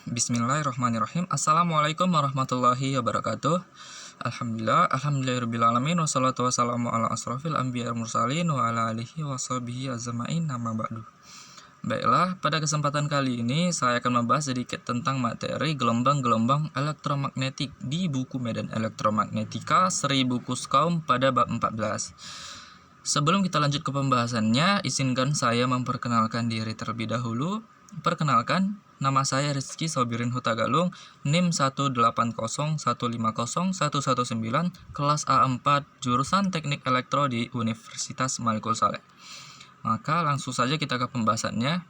Bismillahirrahmanirrahim. Assalamualaikum warahmatullahi wabarakatuh. Alhamdulillahirrahmanirrahim. Wassalatu wassalamu ala asrafil anbiya mursalin wa ala alihi wa sahbihi azma'in nama ba'du. Baiklah, pada kesempatan kali ini saya akan membahas sedikit tentang materi gelombang-gelombang elektromagnetik di buku Medan Elektromagnetika Seri Buku Skaum pada bab 14. Sebelum kita lanjut ke pembahasannya, izinkan saya memperkenalkan diri terlebih dahulu. Perkenalkan, nama saya Rizky Sobirin Hutagalung, NIM 180150119, kelas A4, jurusan Teknik Elektro di Universitas Malikul Saleh. Maka langsung saja kita ke pembahasannya.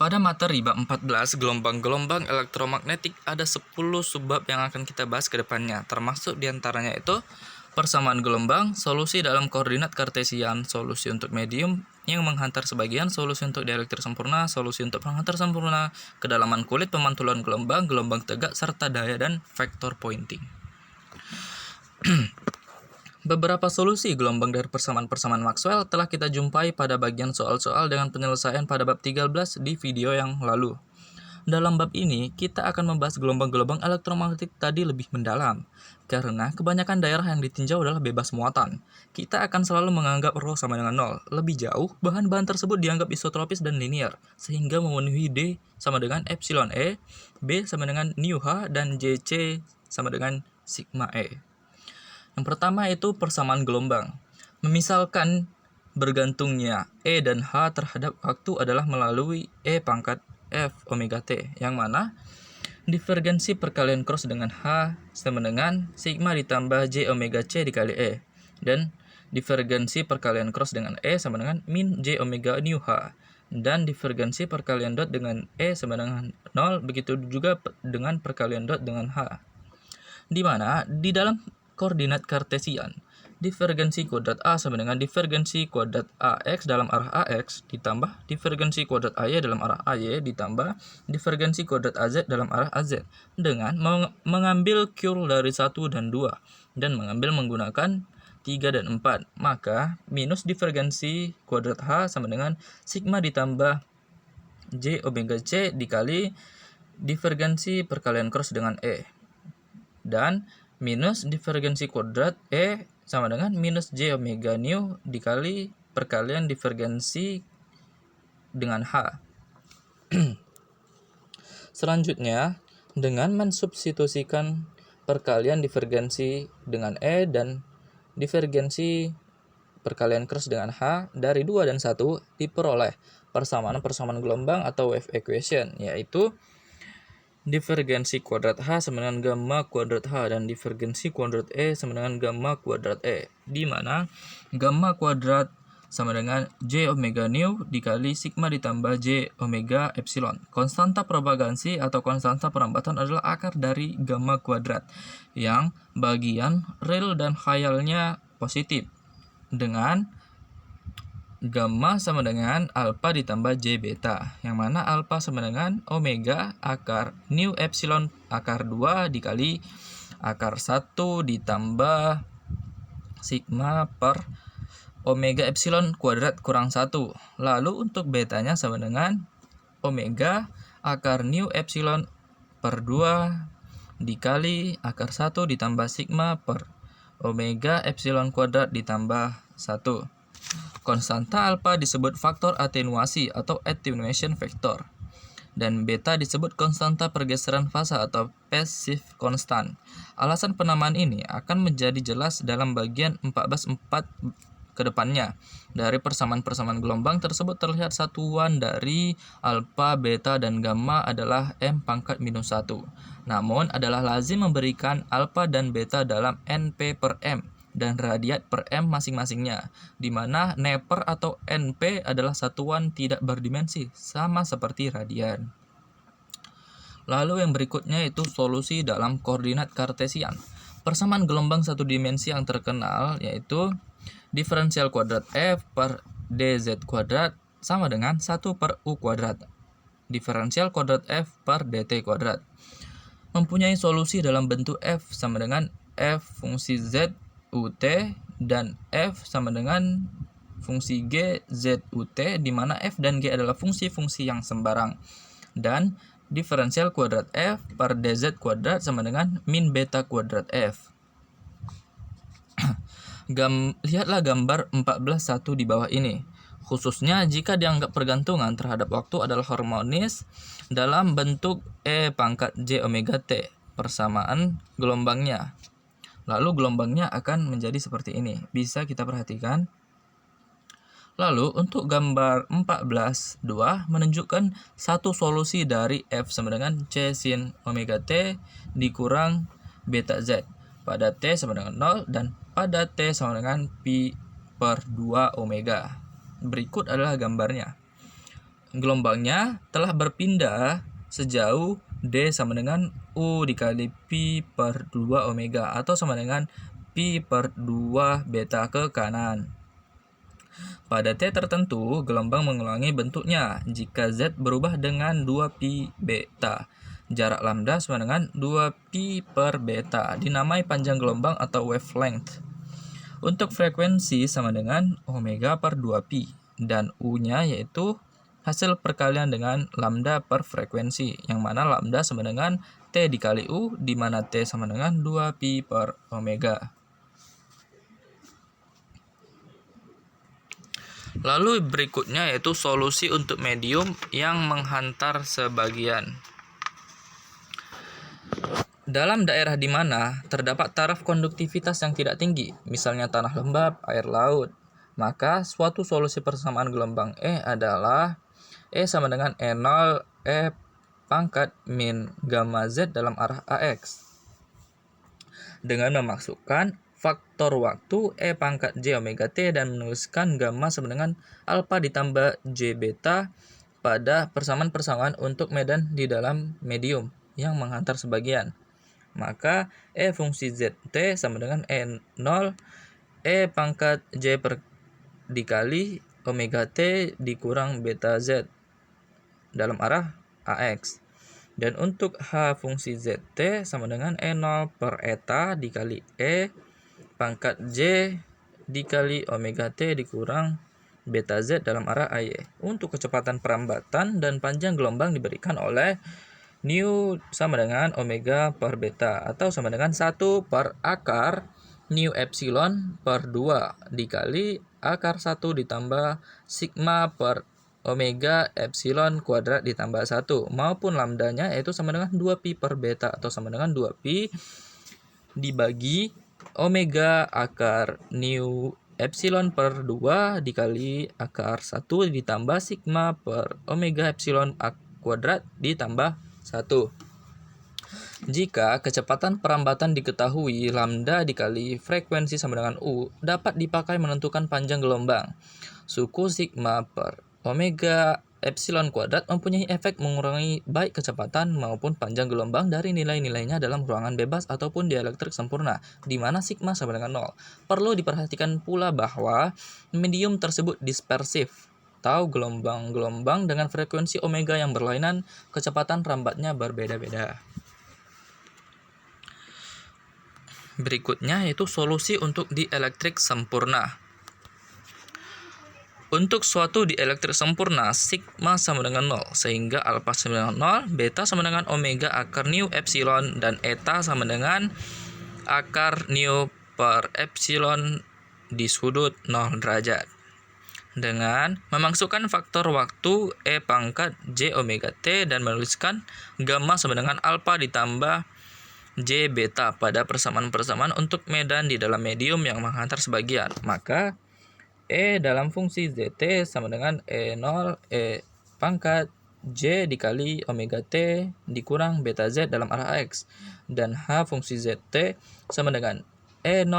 Pada materi bab 14 gelombang-gelombang elektromagnetik ada 10 subbab yang akan kita bahas ke depannya, termasuk diantaranya itu persamaan gelombang, solusi dalam koordinat kartesian, solusi untuk medium yang menghantar sebagian, solusi untuk dielektrik sempurna, solusi untuk penghantar sempurna, kedalaman kulit, pemantulan gelombang, gelombang tegak, serta daya dan vektor pointing. Beberapa solusi gelombang dari persamaan-persamaan Maxwell telah kita jumpai pada bagian soal-soal dengan penyelesaian pada bab 13 di video yang lalu. Dalam bab ini, kita akan membahas gelombang-gelombang elektromagnetik tadi lebih mendalam. Karena kebanyakan daerah yang ditinjau adalah bebas muatan, kita akan selalu menganggap ρ sama dengan 0. Lebih jauh, bahan-bahan tersebut dianggap isotropis dan linear, sehingga memenuhi D sama dengan epsilon E, B sama dengan nu H, dan JC sama dengan sigma E. Yang pertama itu persamaan gelombang. Memisalkan bergantungnya E dan H terhadap waktu adalah melalui E pangkat F omega T, yang mana divergensi perkalian cross dengan H sama dengan sigma ditambah J omega C dikali E, dan divergensi perkalian cross dengan E sama dengan min J omega nu H, dan divergensi perkalian dot dengan E sama dengan 0, begitu juga dengan perkalian dot dengan H. Di mana di dalam koordinat kartesian, divergensi kuadrat A sama dengan divergensi kuadrat AX dalam arah AX ditambah divergensi kuadrat AY dalam arah AY ditambah divergensi kuadrat AZ dalam arah AZ dengan mengambil curl dari 1 dan 2 dan mengambil menggunakan 3 dan 4. Maka minus divergensi kuadrat H sama dengan sigma ditambah J omega C dikali divergensi perkalian cross dengan E, dan minus divergensi kuadrat E sama dengan minus J omega nu dikali perkalian divergensi dengan H. Selanjutnya, dengan mensubstitusikan perkalian divergensi dengan E dan divergensi perkalian cross dengan H dari 2 dan 1 diperoleh persamaan-persamaan gelombang atau wave equation, yaitu divergensi kuadrat H sama dengan gamma kuadrat H dan divergensi kuadrat E sama dengan gamma kuadrat E, di mana gamma kuadrat sama dengan J omega nu dikali sigma ditambah J omega epsilon. Konstanta propagasi atau konstanta perambatan adalah akar dari gamma kuadrat yang bagian real dan khayalnya positif, dengan gamma sama dengan alpha ditambah J beta, yang mana alpha sama dengan omega akar nu epsilon akar 2 dikali akar 1 ditambah sigma per omega epsilon kuadrat kurang 1. Lalu untuk betanya sama dengan omega akar nu epsilon per 2 dikali akar 1 ditambah sigma per omega epsilon kuadrat ditambah 1. Konstanta alpha disebut faktor atenuasi atau attenuation factor, dan beta disebut konstanta pergeseran fase atau phase shift constant. Alasan penamaan ini akan menjadi jelas dalam bagian 14.4 ke depannya. Dari persamaan-persamaan gelombang tersebut terlihat satuan dari alpha, beta, dan gamma adalah M pangkat minus 1. Namun adalah lazim memberikan alpha dan beta dalam NP per M dan radiat per M masing-masingnya, di mana neper atau NP adalah satuan tidak berdimensi, sama seperti radian. Lalu yang berikutnya itu solusi dalam koordinat kartesian. Persamaan gelombang satu dimensi yang terkenal yaitu diferensial kuadrat F per dz kuadrat sama dengan 1 per u kuadrat. Diferensial kuadrat F per dt kuadrat mempunyai solusi dalam bentuk F sama dengan F fungsi Z UT dan F sama dengan fungsi G Z UT, di mana F dan G adalah fungsi-fungsi yang sembarang. Dan diferensial kuadrat F per dz kuadrat sama dengan min beta kuadrat F. Lihatlah gambar 14.1 di bawah ini. Khususnya jika dianggap pergantungan terhadap waktu adalah harmonis dalam bentuk E pangkat J omega T persamaan gelombangnya. Lalu gelombangnya akan menjadi seperti ini. Bisa kita perhatikan. Lalu untuk gambar 14.2 menunjukkan satu solusi dari F sama dengan C sin omega T dikurang beta Z pada T sama dengan 0 dan pada T sama dengan pi per 2 omega. Berikut adalah gambarnya. Gelombangnya telah berpindah sejauh D sama dengan U dikali pi per 2 omega atau sama dengan pi per 2 beta ke kanan. Pada T tertentu, gelombang mengulangi bentuknya jika Z berubah dengan 2pi beta. Jarak lambda sama dengan 2pi per beta, dinamai panjang gelombang atau wavelength. Untuk frekuensi sama dengan omega per 2pi, dan U-nya yaitu hasil perkalian dengan lambda per frekuensi, yang mana lambda sama dengan T dikali U, di mana T sama dengan 2pi per omega. Lalu berikutnya yaitu solusi untuk medium yang menghantar sebagian. Dalam daerah di mana terdapat taraf konduktivitas yang tidak tinggi, misalnya tanah lembab, air laut, maka suatu solusi persamaan gelombang E adalah E sama dengan E0 E pangkat min gamma Z dalam arah AX. Dengan memasukkan faktor waktu E pangkat J omega T dan menuliskan gamma sama dengan alpha ditambah J beta pada persamaan-persamaan untuk medan di dalam medium yang menghantar sebagian. Maka E fungsi ZT sama dengan E0 E pangkat J per dikali omega T dikurang beta Z dalam arah AX. Dan untuk H fungsi ZT sama dengan E0 per eta dikali E pangkat J dikali omega T dikurang beta Z dalam arah AY. Untuk kecepatan perambatan dan panjang gelombang diberikan oleh nu sama dengan omega per beta atau sama dengan 1 per akar nu epsilon per 2 dikali akar 1 ditambah sigma per omega epsilon kuadrat ditambah 1 maupun lambdanya yaitu sama dengan 2pi per beta atau sama dengan 2pi dibagi omega akar nu epsilon per 2 dikali akar 1 ditambah sigma per omega epsilon kuadrat ditambah 1. Jika kecepatan perambatan diketahui, lambda dikali frekuensi sama dengan U dapat dipakai menentukan panjang gelombang. Suku sigma per omega epsilon kuadrat mempunyai efek mengurangi baik kecepatan maupun panjang gelombang dari nilai-nilainya dalam ruangan bebas ataupun dielektrik sempurna, di mana sigma sama dengan 0. Perlu diperhatikan pula bahwa medium tersebut dispersif, atau gelombang-gelombang dengan frekuensi omega yang berlainan, kecepatan rambatnya berbeda-beda. Berikutnya yaitu solusi untuk dielektrik sempurna. Untuk suatu dielektrik sempurna, sigma sama dengan 0, sehingga alpha sama dengan 0, beta sama dengan omega akar nu epsilon, dan eta sama dengan akar nu per epsilon di sudut 0 derajat. Dengan memasukkan faktor waktu E pangkat J omega T dan menuliskan gamma sama dengan alpha ditambah J beta pada persamaan-persamaan untuk medan di dalam medium yang menghantar sebagian, maka E dalam fungsi ZT sama dengan E0 E pangkat J dikali omega T dikurang beta Z dalam arah X, dan H fungsi ZT sama dengan E0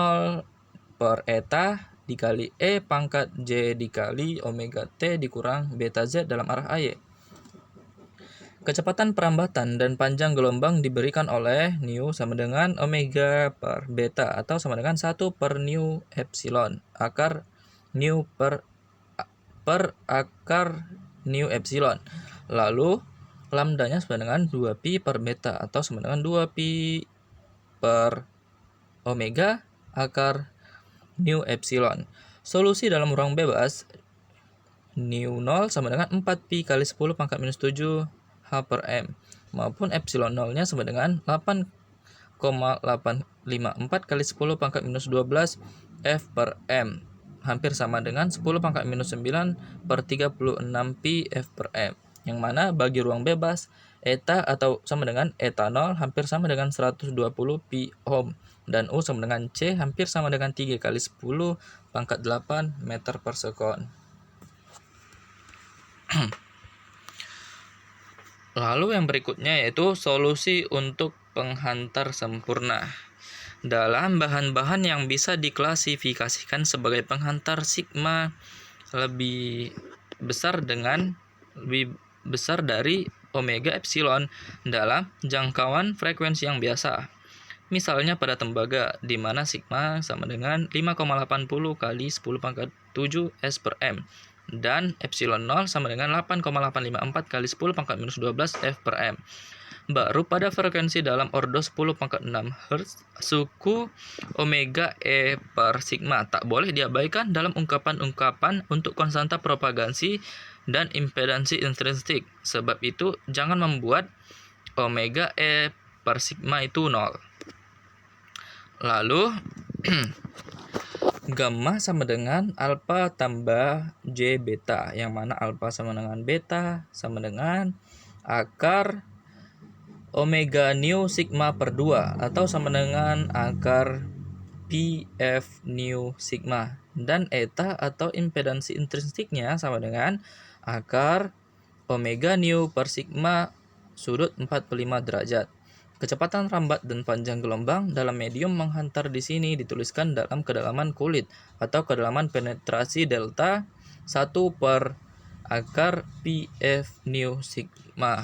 per eta dikali E pangkat J dikali omega T dikurang beta Z dalam arah AY. Kecepatan perambatan dan panjang gelombang diberikan oleh nu sama dengan omega per beta atau sama dengan 1 per nu epsilon akar nu per akar nu epsilon. Lalu lambdanya sama dengan 2pi per beta atau sama dengan 2pi per omega akar nu epsilon. Solusi dalam ruang bebas nu 0 sama dengan 4pi kali 10 pangkat minus 7 H H per M, maupun epsilon nolnya sama dengan 8,854 kali 10 pangkat minus 12 F per M, hampir sama dengan 10 pangkat minus 9 per 36 pi F per M, yang mana bagi ruang bebas, eta atau sama dengan etanol hampir sama dengan 120 pi ohm, dan U sama dengan C hampir sama dengan 3 kali 10 pangkat 8 meter per sekon. Lalu yang berikutnya yaitu solusi untuk penghantar sempurna. Dalam bahan-bahan yang bisa diklasifikasikan sebagai penghantar sigma lebih besar dari omega epsilon dalam jangkauan frekuensi yang biasa. Misalnya pada tembaga, di mana sigma sama dengan 5,80 kali 10 pangkat 7 S per M, dan epsilon 0 sama dengan 8,854 kali 10 pangkat minus 12 F per M. Baru pada frekuensi dalam ordo 10 pangkat 6 Hz, suku omega E per sigma tak boleh diabaikan dalam ungkapan-ungkapan untuk konstanta propagasi dan impedansi intrinsik. Sebab itu, jangan membuat omega E per sigma itu 0. Lalu, gamma sama dengan alpha tambah J beta, yang mana alpha sama dengan beta sama dengan akar omega nu sigma per 2 atau sama dengan akar pi F nu sigma, dan eta atau impedansi intrinsiknya sama dengan akar omega nu per sigma sudut 45 derajat. Kecepatan rambat dan panjang gelombang dalam medium menghantar di sini dituliskan dalam kedalaman kulit atau kedalaman penetrasi delta 1 per akar pi F nu sigma.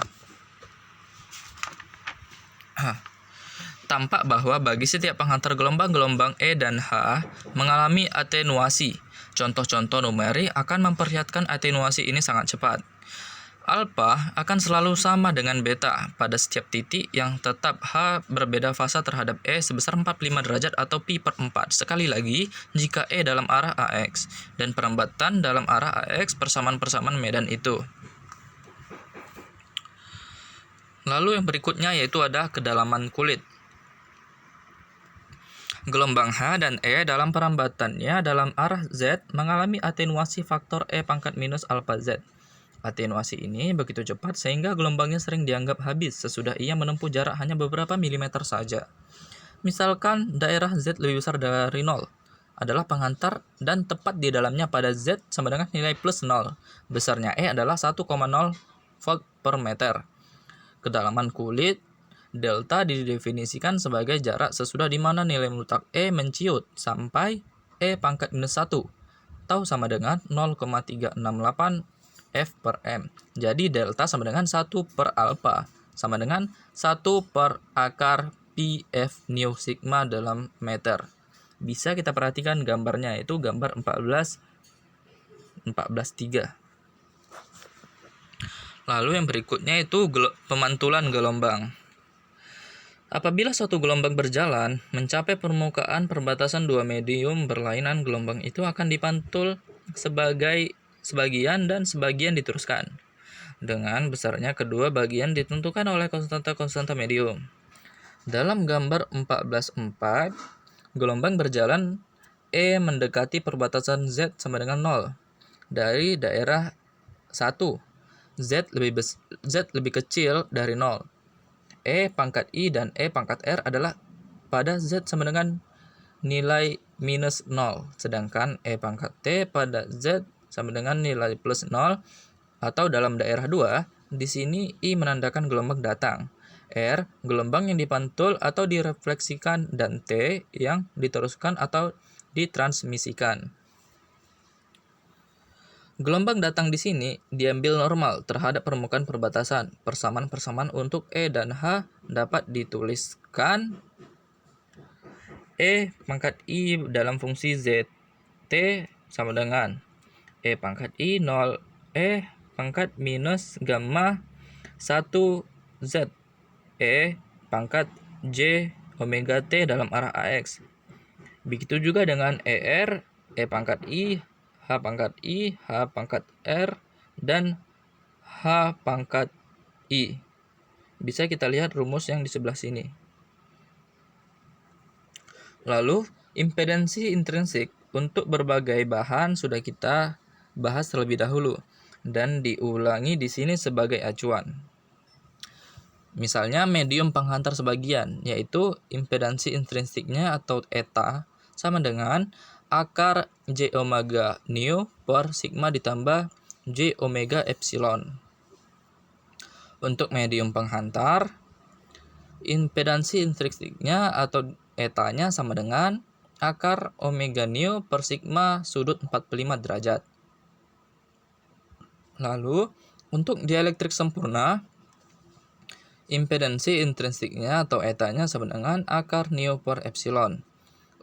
Tampak bahwa bagi setiap penghantar gelombang E dan H mengalami atenuasi. Contoh-contoh numerik akan memperlihatkan atenuasi ini sangat cepat. Alpha akan selalu sama dengan beta pada setiap titik yang tetap H berbeda fasa terhadap E sebesar 45 derajat atau pi per 4. Sekali lagi, jika E dalam arah AX dan perambatan dalam arah AX persamaan-persamaan medan itu. Lalu yang berikutnya yaitu ada kedalaman kulit. Gelombang H dan E dalam perambatannya dalam arah Z mengalami atenuasi faktor E pangkat minus alpha Z. Atenuasi ini begitu cepat sehingga gelombangnya sering dianggap habis sesudah ia menempuh jarak hanya beberapa milimeter saja. Misalkan daerah Z lebih besar dari 0 adalah penghantar dan tepat di dalamnya pada Z sama dengan nilai plus 0. Besarnya E adalah 1,0 volt per meter. Kedalaman kulit delta didefinisikan sebagai jarak sesudah di mana nilai meletak E menciut sampai E pangkat minus 1 atau sama dengan 0,368 F per M. Jadi delta sama dengan 1 per alpha sama dengan 1 per akar pi F nu sigma dalam meter. Bisa kita perhatikan gambarnya, itu gambar 14.3. Lalu yang berikutnya itu pemantulan gelombang. Apabila suatu gelombang berjalan mencapai permukaan perbatasan dua medium berlainan, gelombang itu akan dipantul sebagian dan sebagian diteruskan. Dengan besarnya kedua bagian ditentukan oleh konstanta medium. Dalam gambar 14.4, gelombang berjalan E mendekati perbatasan Z sama dengan 0. Dari daerah 1, Z lebih kecil dari 0. E pangkat I dan E pangkat R adalah pada Z sama dengan nilai minus 0, sedangkan E pangkat T pada Z sama dengan nilai plus 0, atau dalam daerah 2, di sini I menandakan gelombang datang, R gelombang yang dipantul atau direfleksikan, dan T yang diteruskan atau ditransmisikan. Gelombang datang di sini diambil normal terhadap permukaan perbatasan. Persamaan-persamaan untuk E dan H dapat dituliskan E pangkat I dalam fungsi Z T sama dengan E pangkat I 0 E pangkat minus gamma 1 Z E pangkat J omega T dalam arah AX. Begitu juga dengan ER, E pangkat I, H pangkat R, dan H pangkat I. Bisa kita lihat rumus yang di sebelah sini. Lalu, impedansi intrinsik untuk berbagai bahan sudah kita bahas terlebih dahulu dan diulangi di sini sebagai acuan. Misalnya medium penghantar sebagian, yaitu impedansi intrinsiknya atau eta sama dengan akar J omega nu per sigma ditambah J omega epsilon. Untuk medium penghantar, impedansi intrinsiknya atau etanya sama dengan akar omega nu per sigma sudut 45 derajat. Lalu, untuk dielektrik sempurna, impedansi intrinsiknya atau etanya sama dengan akar nu per epsilon.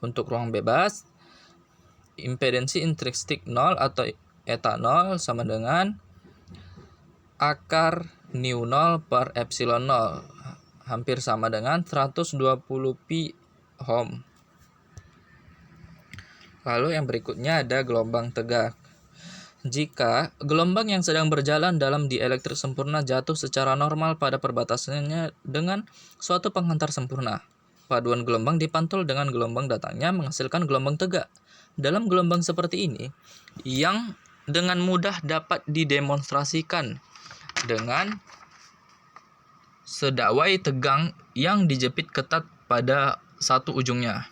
Untuk ruang bebas, impedansi intrinsik 0 atau eta 0 sama dengan akar nu 0 per epsilon 0. Hampir sama dengan 120 pi ohm. Lalu yang berikutnya ada gelombang tegak. Jika gelombang yang sedang berjalan dalam dielektrik sempurna jatuh secara normal pada perbatasannya dengan suatu penghantar sempurna, paduan gelombang dipantul dengan gelombang datangnya menghasilkan gelombang tegak. Dalam gelombang seperti ini, yang dengan mudah dapat didemonstrasikan dengan sedawai tegang yang dijepit ketat pada satu ujungnya.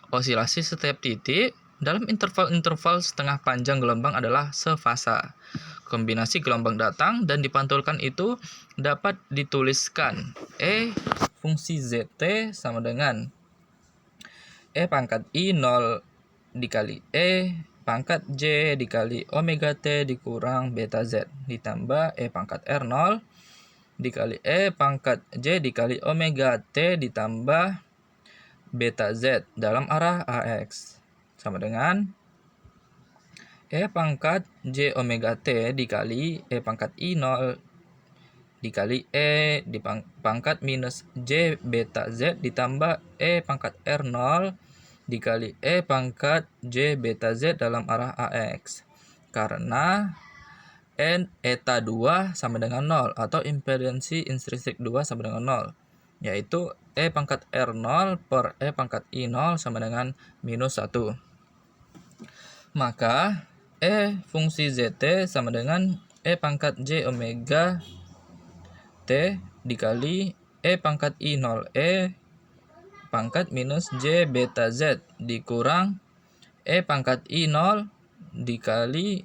Osilasi setiap titik dalam interval-interval setengah panjang gelombang adalah sefasa. Kombinasi gelombang datang dan dipantulkan itu dapat dituliskan fungsi ZT sama dengan pangkat I 0 dikali pangkat J dikali omega T dikurang beta Z ditambah pangkat R 0 dikali pangkat J dikali omega T ditambah beta Z dalam arah AX sama dengan pangkat J omega T dikali pangkat I 0 dikali di pangkat minus J beta Z ditambah pangkat R 0 dikali pangkat J beta Z dalam arah AX. Karena N eta 2 sama dengan 0 atau impedansi intrinsik 2 sama dengan 0. Yaitu pangkat R0 per pangkat I0 sama dengan minus 1. Maka fungsi ZT sama dengan pangkat J omega T dikali pangkat I0 pangkat minus J beta Z dikurang pangkat I0 dikali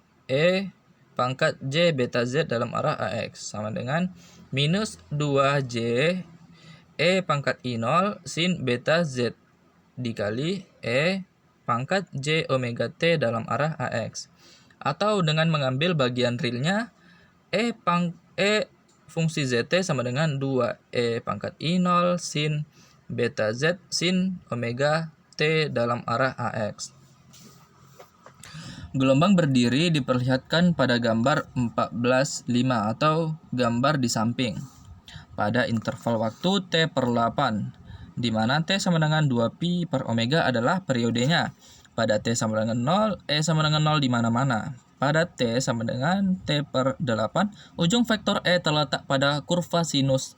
pangkat J beta Z dalam arah AX sama dengan minus 2J pangkat I0 sin beta Z dikali pangkat J omega T dalam arah AX. Atau dengan mengambil bagian realnya fungsi ZT sama dengan 2 pangkat I0 sin beta Z sin omega T dalam arah AX. Gelombang berdiri diperlihatkan pada gambar 14.5 atau gambar di samping pada interval waktu T per 8, di mana T sama dengan 2pi per omega adalah periodenya. Pada T sama dengan 0, sama dengan 0 di mana-mana. Pada T sama dengan T per 8, ujung vektor terletak pada kurva sinus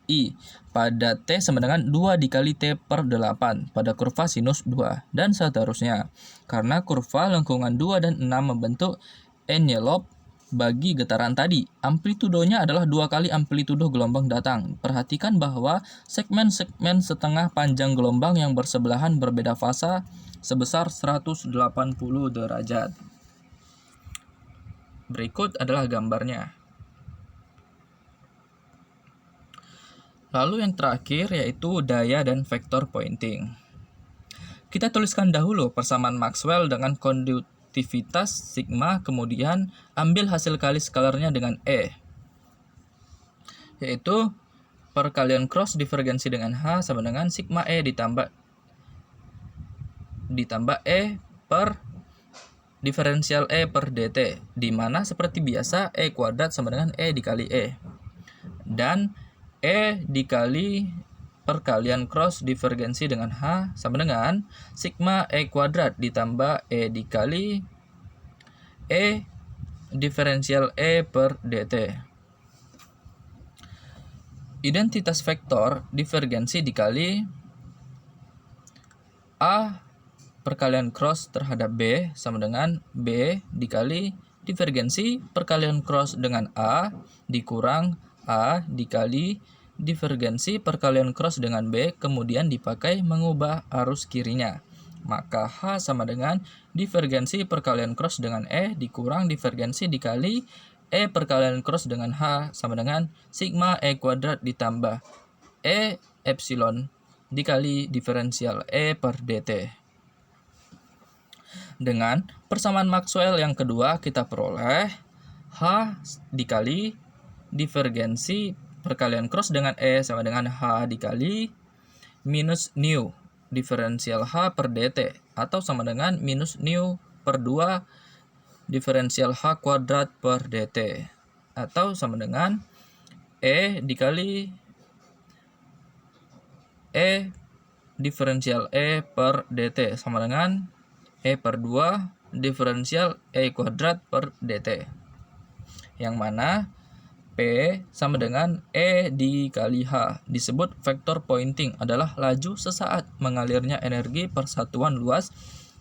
I. Pada T sama dengan 2 dikali T per 8 pada kurva sinus 2, dan seterusnya. Karena kurva lengkungan 2 dan 6 membentuk envelope bagi getaran tadi. Amplitudonya adalah 2 kali amplitudo gelombang datang. Perhatikan bahwa segmen-segmen setengah panjang gelombang yang bersebelahan berbeda fasa sebesar 180 derajat. Berikut adalah gambarnya. Lalu yang terakhir yaitu daya dan vektor pointing. Kita tuliskan dahulu persamaan Maxwell dengan konduktivitas sigma, kemudian ambil hasil kali skalarnya dengan yaitu perkalian cross divergensi dengan H sama dengan sigma ditambah per diferensial per dt, di mana seperti biasa kuadrat sama dengan dikali dan dikali perkalian cross divergensi dengan H sama dengan sigma kuadrat ditambah dikali diferensial per dt. Identitas vektor divergensi dikali A perkalian cross terhadap B sama dengan B dikali divergensi perkalian cross dengan A dikurang A dikali divergensi perkalian cross dengan B, kemudian dipakai mengubah arus kirinya. Maka H sama dengan divergensi perkalian cross dengan E dikurang divergensi dikali E perkalian cross dengan H sama dengan sigma E kuadrat ditambah E epsilon dikali diferensial E per dt. Dengan persamaan Maxwell yang kedua kita peroleh H dikali divergensi perkalian cross dengan E sama dengan H dikali minus nu diferensial H per dt atau sama dengan minus nu per 2 diferensial H kuadrat per dt atau sama dengan E dikali E diferensial E per dt sama dengan E per 2 diferensial E kuadrat per dt, yang mana P sama dengan E dikali H. Disebut vektor Poynting adalah laju sesaat mengalirnya energi persatuan luas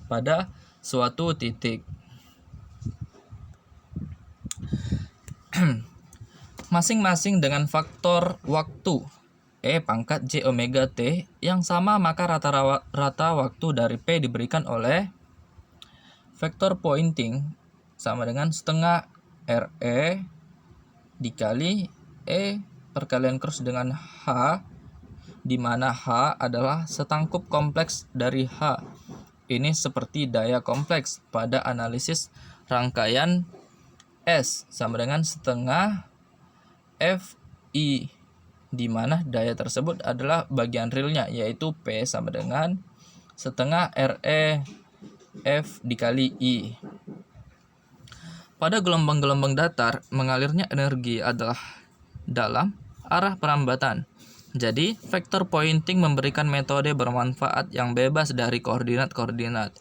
pada suatu titik. Masing-masing dengan faktor waktu E pangkat J omega T yang sama, maka rata waktu dari P diberikan oleh vektor Poynting sama dengan setengah RE dikali E perkalian cross dengan H, di mana H adalah setangkup kompleks dari H. Ini seperti daya kompleks pada analisis rangkaian S sama dengan setengah Fi, di mana daya tersebut adalah bagian realnya, yaitu P sama dengan setengah RE F dikali I. Pada gelombang-gelombang datar, mengalirnya energi adalah dalam arah perambatan. Jadi, vektor Poynting memberikan metode bermanfaat yang bebas dari koordinat-koordinat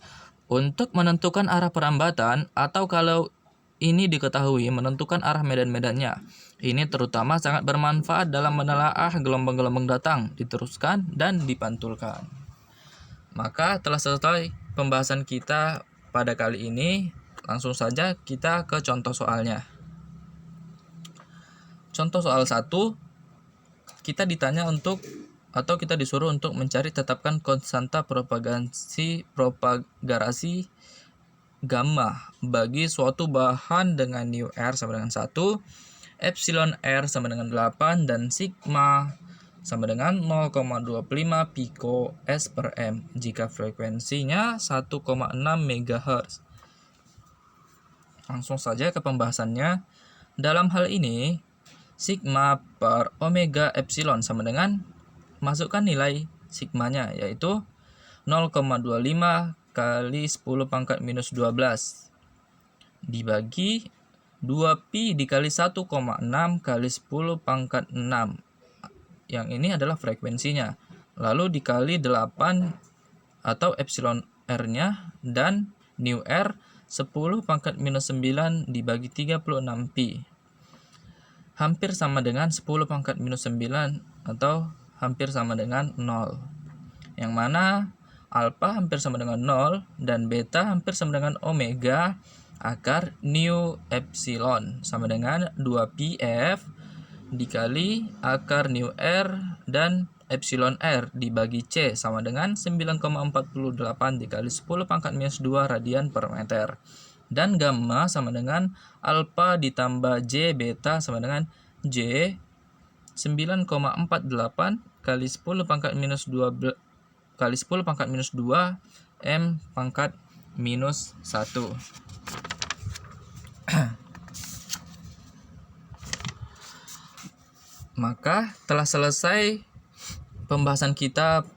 untuk menentukan arah perambatan, atau kalau ini diketahui, menentukan arah medan-medannya. Ini terutama sangat bermanfaat dalam menelaah gelombang-gelombang datang, diteruskan, dan dipantulkan. Maka telah selesai pembahasan kita pada kali ini. Langsung saja kita ke contoh soalnya. Contoh soal 1, kita ditanya atau kita disuruh untuk mencari tetapkan konstanta propagasi gamma bagi suatu bahan dengan nu R sama dengan 1, epsilon R sama dengan 8, dan sigma sama dengan 0,25 piko S per M jika frekuensinya 1,6 MHz. Langsung saja ke pembahasannya. Dalam hal ini, sigma per omega epsilon sama dengan, masukkan nilai sigmanya, yaitu 0,25 kali 10 pangkat minus 12 dibagi 2pi dikali 1,6 kali 10 pangkat 6. Yang ini adalah frekuensinya. Lalu dikali 8 atau epsilon R-nya, dan nu R 10 pangkat minus 9 dibagi 36pi. Hampir sama dengan 10 pangkat minus 9 atau hampir sama dengan 0. Yang mana alfa hampir sama dengan 0 dan beta hampir sama dengan omega akar nu epsilon sama dengan 2πf dikali akar nu R dan epsilon R dibagi C sama dengan 9,48 dikali 10 pangkat minus 2 radian per meter. Dan gamma sama dengan alfa ditambah J beta sama dengan J 9,48 kali 10 pangkat minus 2 kali 10 pangkat minus 2 M pangkat minus 1. Maka telah selesai pembahasan kita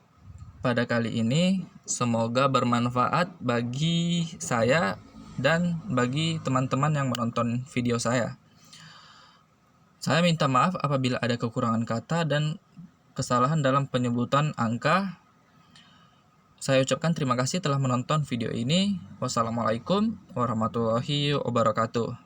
pada kali ini. Semoga bermanfaat bagi saya dan bagi teman-teman yang menonton video saya. Saya minta maaf apabila ada kekurangan kata dan kesalahan dalam penyebutan angka. Saya ucapkan terima kasih telah menonton video ini. Wassalamualaikum warahmatullahi wabarakatuh.